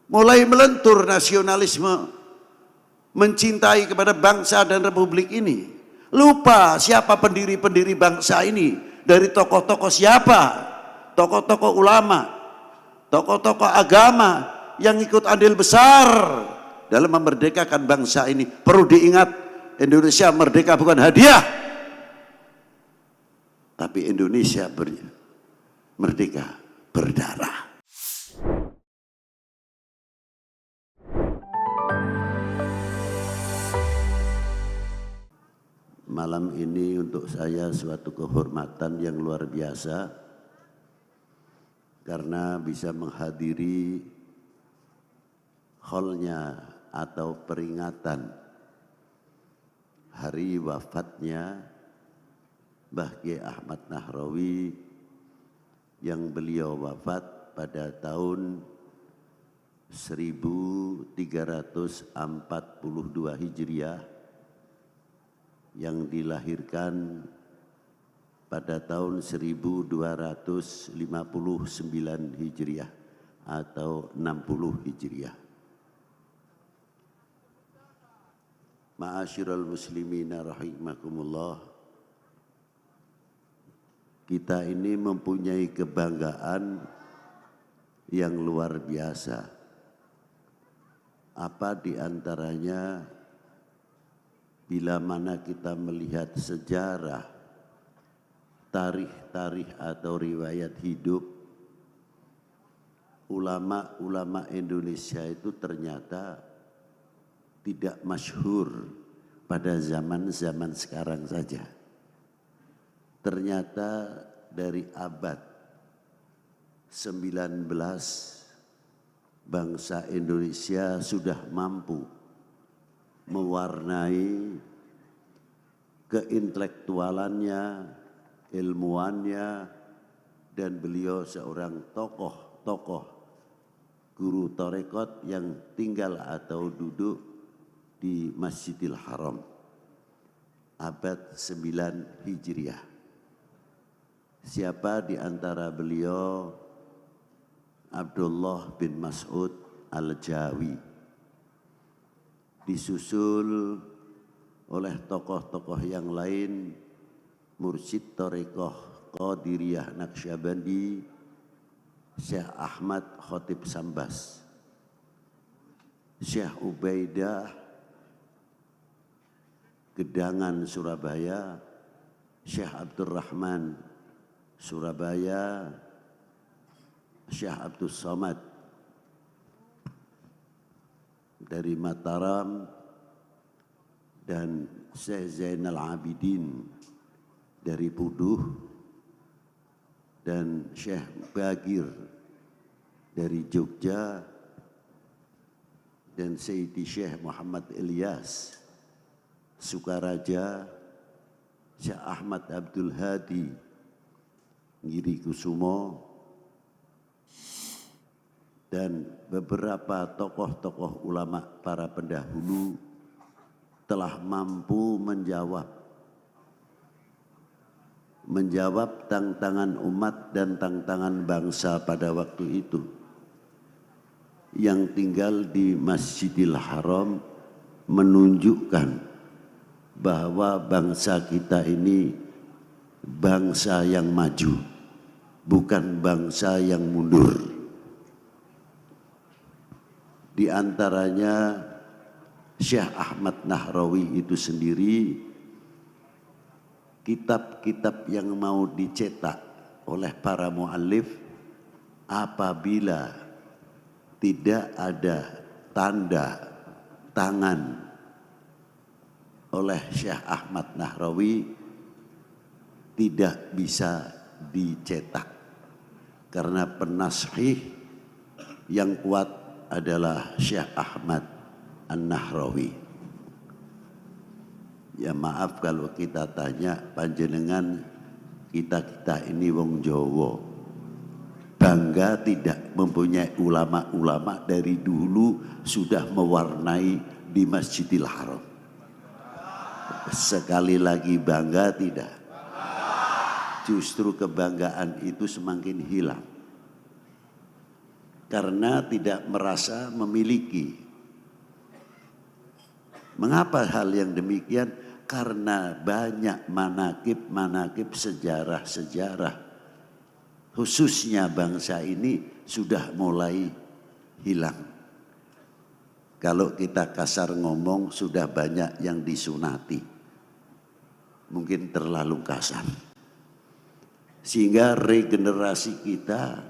Mulai melentur nasionalisme, mencintai kepada bangsa dan republik ini. Lupa siapa pendiri-pendiri bangsa ini. Dari tokoh-tokoh siapa? Tokoh-tokoh ulama, tokoh-tokoh agama yang ikut andil besar dalam memerdekakan bangsa ini. Perlu diingat, Indonesia merdeka bukan hadiah, tapi Indonesia merdeka berdarah. Malam ini untuk saya suatu kehormatan yang luar biasa karena bisa menghadiri haulnya atau peringatan hari wafatnya Mbah Kiai Ahmad Nahrawi yang beliau wafat pada tahun 1342 Hijriah, yang dilahirkan pada tahun 1259 Hijriah atau 60 Hijriah. Ma'asyiral muslimina rahimakumullah, kita ini mempunyai kebanggaan yang luar biasa. Apa di antaranya? Bila mana kita melihat sejarah, tarikh atau riwayat hidup ulama-ulama Indonesia itu ternyata tidak masyhur pada zaman-zaman sekarang saja. Ternyata dari abad 19 bangsa Indonesia sudah mampu mewarnai keintelektualannya, ilmuannya, dan beliau seorang tokoh guru tarekat yang tinggal atau duduk di Masjidil Haram abad 9 Hijriah. Siapa di antara beliau? Abdullah bin Mas'ud Al-Jawi, disusul oleh tokoh-tokoh yang lain, Mursyid Thariqah Qadiriyah Naqsyabandi, Syekh Ahmad Khotib Sambas, Syekh Ubaidah Gedangan Surabaya, Syekh Abdurrahman Surabaya, Syekh Abdus Somad dari Mataram, dan Syekh Zainal Abidin dari Puduh, dan Syekh Bagir dari Jogja, dan Sayyidi Syekh Muhammad Ilyas Sukaraja, Syekh Ahmad Abdul Hadi Giri Kusumo, dan beberapa tokoh-tokoh ulama para pendahulu telah mampu menjawab tantangan umat dan tantangan bangsa pada waktu itu. Yang tinggal di Masjidil Haram menunjukkan bahwa bangsa kita ini bangsa yang maju, bukan bangsa yang mundur. Di antaranya Syekh Ahmad Nahrawi itu sendiri, kitab-kitab yang mau dicetak oleh para muallif apabila tidak ada tanda tangan oleh Syekh Ahmad Nahrawi tidak bisa dicetak, karena penashih yang kuat adalah Syekh Ahmad An-Nahrawi. Ya maaf kalau kita tanya panjenengan, kita ini wong Jawa, bangga tidak mempunyai ulama-ulama dari dulu sudah mewarnai di Masjidil Haram. Sekali lagi bangga tidak? Justru kebanggaan itu semakin hilang. karena tidak merasa memiliki. Mengapa hal yang demikian? Karena banyak manakib-manakib, sejarah-sejarah, khususnya bangsa ini sudah mulai hilang. Kalau kita kasar ngomong, sudah banyak yang disunati. Mungkin terlalu kasar. Sehingga regenerasi kita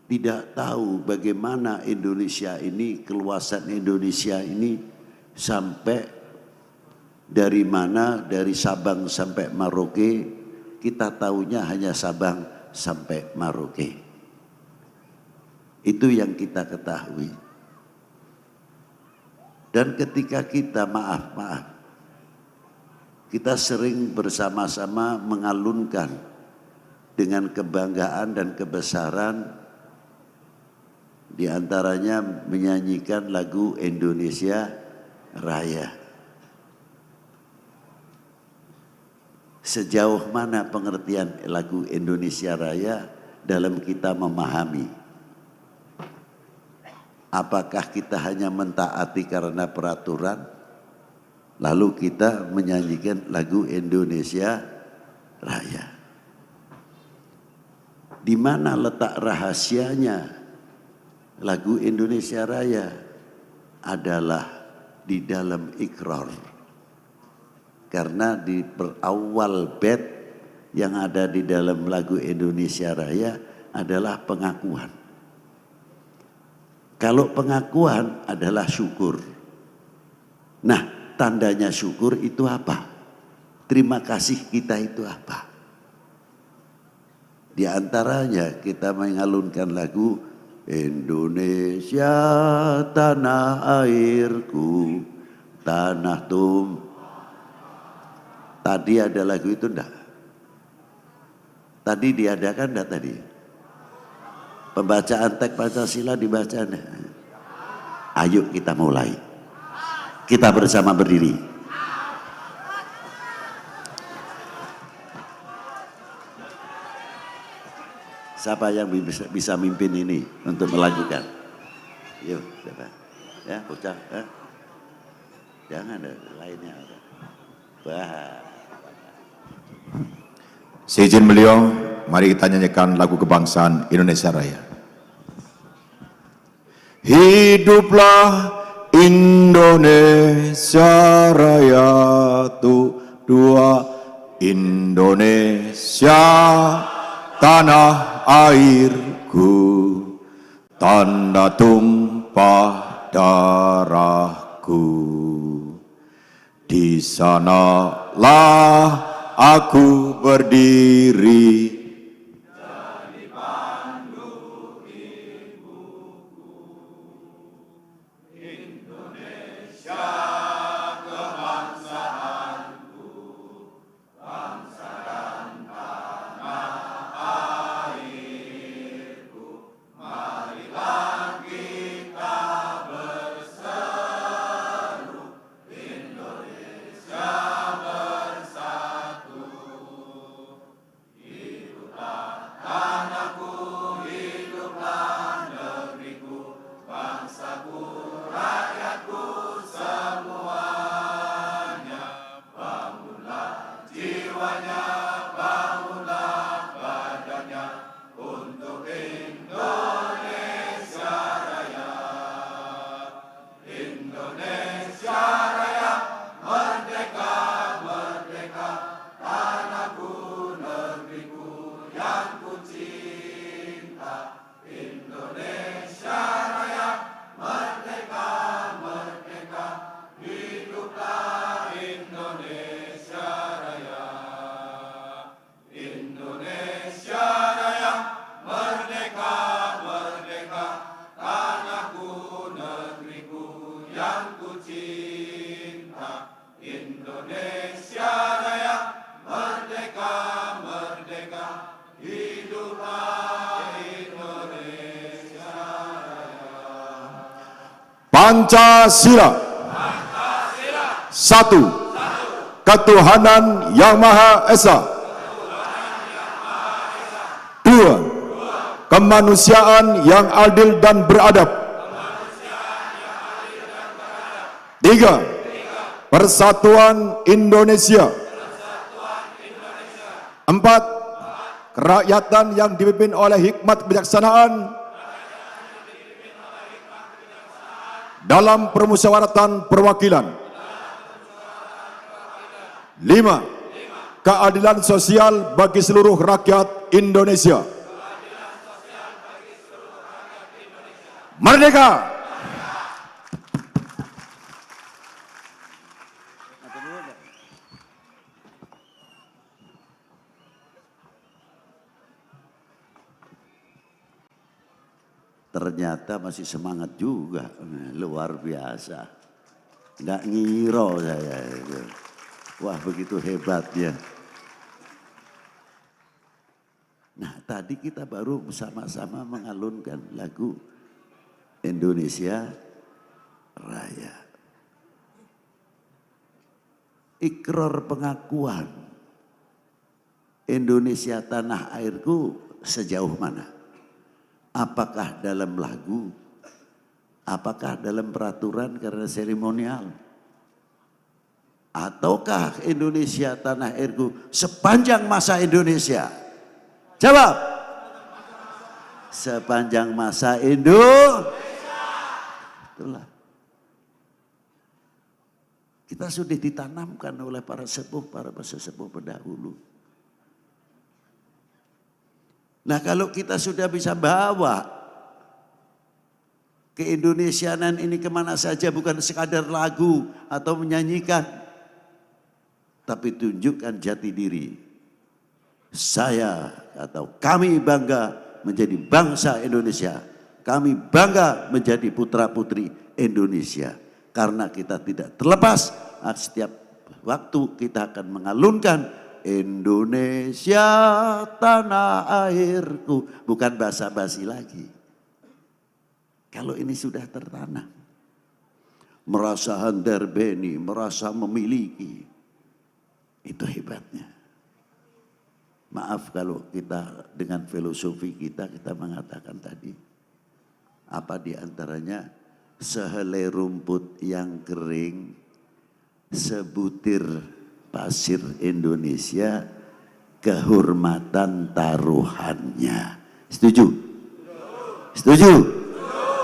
tidak tahu bagaimana Indonesia ini, keluasan Indonesia ini sampai dari mana, dari Sabang sampai Merauke, kita tahunya hanya Sabang sampai Merauke. Itu yang kita ketahui. Dan ketika kita kita sering bersama-sama mengalunkan dengan kebanggaan dan kebesaran, di antaranya menyanyikan lagu Indonesia Raya. Sejauh mana pengertian lagu Indonesia Raya dalam kita memahami? Apakah kita hanya mentaati karena peraturan, lalu kita menyanyikan lagu Indonesia Raya? Di mana letak rahasianya lagu Indonesia Raya? Adalah di dalam ikrar. Karena di awal bait yang ada di dalam lagu Indonesia Raya adalah pengakuan. Kalau pengakuan adalah syukur. Nah, tandanya syukur itu apa? Terima kasih kita itu apa? Di antaranya kita mengalunkan lagu Indonesia tanah airku, tanah tumpah. Tadi ada lagu itu enggak? Tadi diadakan enggak tadi? Pembacaan teks Pancasila dibaca enggak? Ayo kita mulai. Kita bersama berdiri. Siapa yang bisa mimpin ini untuk melanjutkan? Yuk, siapa? Ya, bocah. Jangan ada lainnya. Wah. Seizin beliau, mari kita nyanyikan lagu kebangsaan Indonesia Raya. Hiduplah Indonesia Raya, dua Indonesia tanah airku, tanda tumpah darahku. Di sanalah aku berdiri, jadi pandu ibuku. Indonesia kebangsaanku, bangsa dan tanah airku. Marilah kita berseru, Indonesia bersatu. Hiduplah tanahku, hiduplah negeriku, bangsaku, rakyatku semuanya. Bangunlah jiwanya, bangunlah badannya untuk Indonesia Raya. Indonesia Raya, merdeka, merdeka, tanahku, negeriku yang ku cinta. Indonesia Raya, merdeka, merdeka, hiduplah Indonesia Raya. Indonesia Raya, merdeka, merdeka, tanahku, negeriku yang ku cinta. Indonesia Raya, merdeka, merdeka, hiduplah Indonesia Raya. Pancasila, satu, ketuhanan yang Maha Esa. Dua, kemanusiaan yang adil dan beradab. 3. Persatuan Indonesia. 4. Kerakyatan yang dipimpin oleh hikmat kebijaksanaan dalam permusyawaratan perwakilan. 5. Keadilan sosial bagi seluruh rakyat Indonesia. Merdeka! Ternyata masih semangat juga, luar biasa. Nggak ngiro saya. Wah, begitu hebatnya. Nah, tadi kita baru bersama-sama mengalunkan lagu Indonesia Raya. Ikrar pengakuan Indonesia tanah airku sejauh mana? Apakah dalam lagu? Apakah dalam peraturan karena seremonial? Ataukah Indonesia tanah airku sepanjang masa Indonesia? Jawab. Sepanjang masa Indonesia. Itulah. Kita sudah ditanamkan oleh para sesepuh pendahulu. Nah, kalau kita sudah bisa bawa keindonesianan ini kemana saja, bukan sekadar lagu atau menyanyikan, tapi tunjukkan jati diri. Saya atau kami bangga menjadi bangsa Indonesia. Kami bangga menjadi putra-putri Indonesia. Karena kita tidak terlepas, setiap waktu kita akan mengalunkan Indonesia tanah airku. Bukan basa-basi lagi. Kalau ini sudah tertanam. Merasa handar beni, merasa memiliki. Itu hebatnya. Maaf kalau kita dengan filosofi kita mengatakan tadi. Apa diantaranya? Sehelai rumput yang kering, sebutir pasir Indonesia, kehormatan taruhannya. Setuju? Setuju?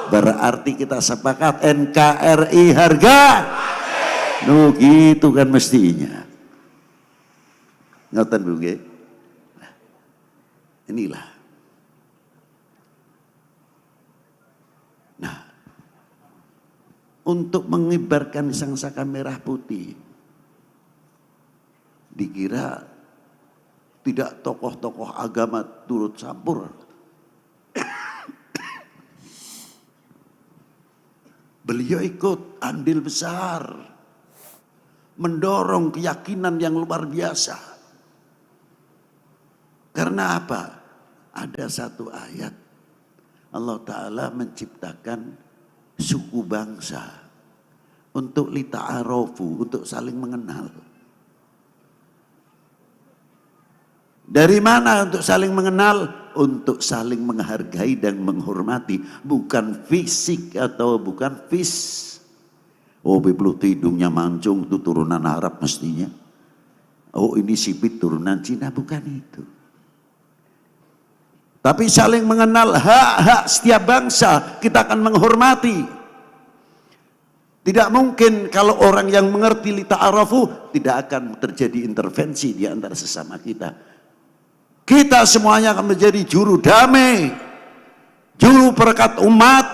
Berarti kita sepakat NKRI harga? No, gitu kan mestinya. Ngoten Bu nggih. Nah, inilah. Nah, untuk mengibarkan sangsaka merah putih, dikira tidak tokoh-tokoh agama turut campur. Beliau ikut andil besar, mendorong keyakinan yang luar biasa. Karena apa? Ada satu ayat, Allah Ta'ala menciptakan suku bangsa untuk lita'arofu, untuk saling mengenal. Dari mana untuk saling mengenal? Untuk saling menghargai dan menghormati. Bukan fisik atau bukan fis. Oh, bebelut hidungnya mancung itu turunan Arab mestinya. Oh, ini sipit turunan Cina, bukan itu. Tapi saling mengenal hak-hak setiap bangsa, kita akan menghormati. Tidak mungkin kalau orang yang mengerti lita'arafu, tidak akan terjadi intervensi di antara sesama kita. Kita semuanya akan menjadi juru damai, juru perekat umat.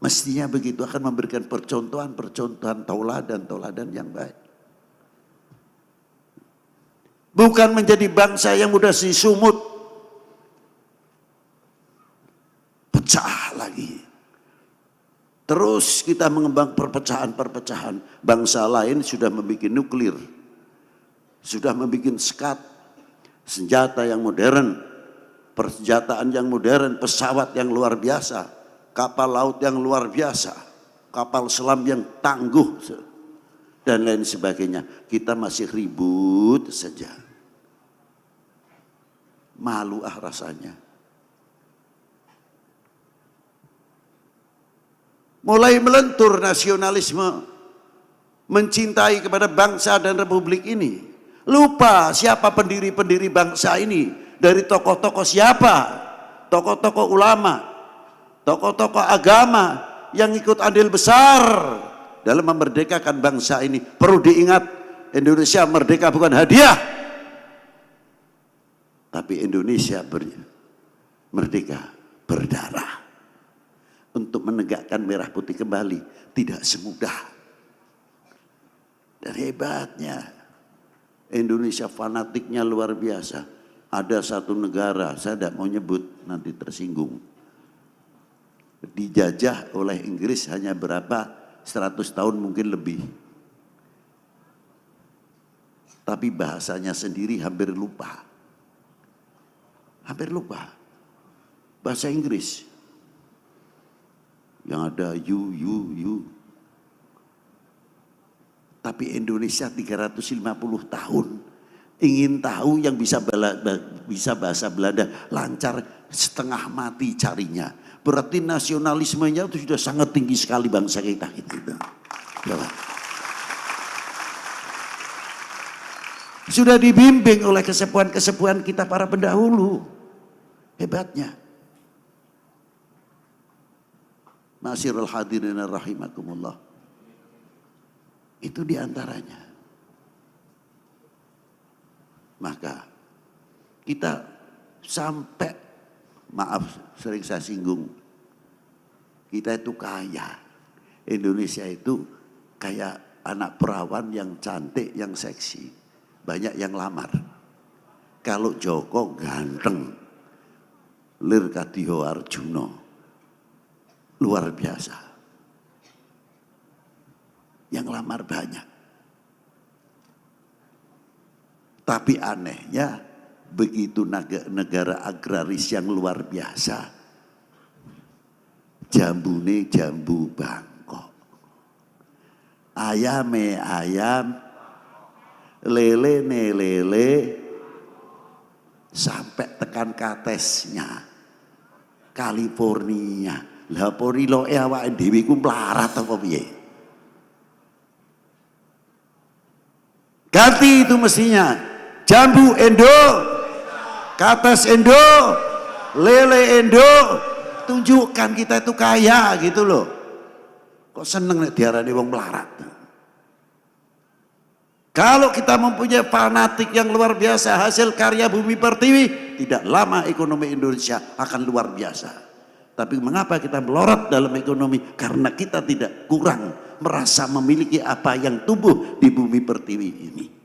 Mestinya begitu, akan memberikan percontohan tauladan yang baik. Bukan menjadi bangsa yang mudah sumut, pecah lagi. Terus kita mengembang perpecahan-perpecahan. Bangsa lain sudah membuat nuklir, sudah membuat skat, senjata yang modern, persenjataan yang modern, pesawat yang luar biasa, kapal laut yang luar biasa, kapal selam yang tangguh, dan lain sebagainya. Kita masih ribut saja. Malu rasanya. Mulai melentur nasionalisme, mencintai kepada bangsa dan republik ini. Lupa siapa pendiri-pendiri bangsa ini. Dari tokoh-tokoh siapa? Tokoh-tokoh ulama, tokoh-tokoh agama yang ikut andil besar dalam memerdekakan bangsa ini. Perlu diingat, Indonesia merdeka bukan hadiah, tapi Indonesia merdeka berdarah. Untuk menegakkan merah putih kembali tidak semudah. Dan hebatnya Indonesia, fanatiknya luar biasa. Ada satu negara, saya tidak mau nyebut nanti tersinggung, dijajah oleh Inggris hanya berapa 100 tahun mungkin lebih, tapi bahasanya sendiri hampir lupa bahasa Inggris. Yang ada you. Tapi Indonesia 350 tahun ingin tahu yang bisa bahasa Belanda lancar, setengah mati carinya. Berarti nasionalismenya itu sudah sangat tinggi sekali bangsa kita gitu. Sudah dibimbing oleh kesepuhan-kesepuhan kita para pendahulu. Hebatnya. Ma'asyiral hadirin rahimakumullah. Itu diantaranya. Maka kita sampai, maaf sering saya singgung, kita itu kaya. Indonesia itu kayak anak perawan yang cantik, yang seksi. Banyak yang lamar. Kalau Joko ganteng, lir kadiho Arjuno. Luar biasa. Yang lamar banyak. Tapi anehnya begitu negara agraris yang luar biasa, jambune jambu Bangkok, ayame ayam, lele lele, sampai tekan katesnya California. Lah pori lo awake dhewe ku melarat apa piye? Ganti itu mestinya. Jambu Indo, kates Indo, lele Indo, tunjukkan kita itu kaya gitu loh. Kok seneng nek diarani wong melarat? Kalau kita mempunyai fanatik yang luar biasa hasil karya Bumi Pertiwi, tidak lama ekonomi Indonesia akan luar biasa. Tapi mengapa kita melorot dalam ekonomi? Karena kita tidak kurang merasa memiliki apa yang tumbuh di Bumi Pertiwi ini.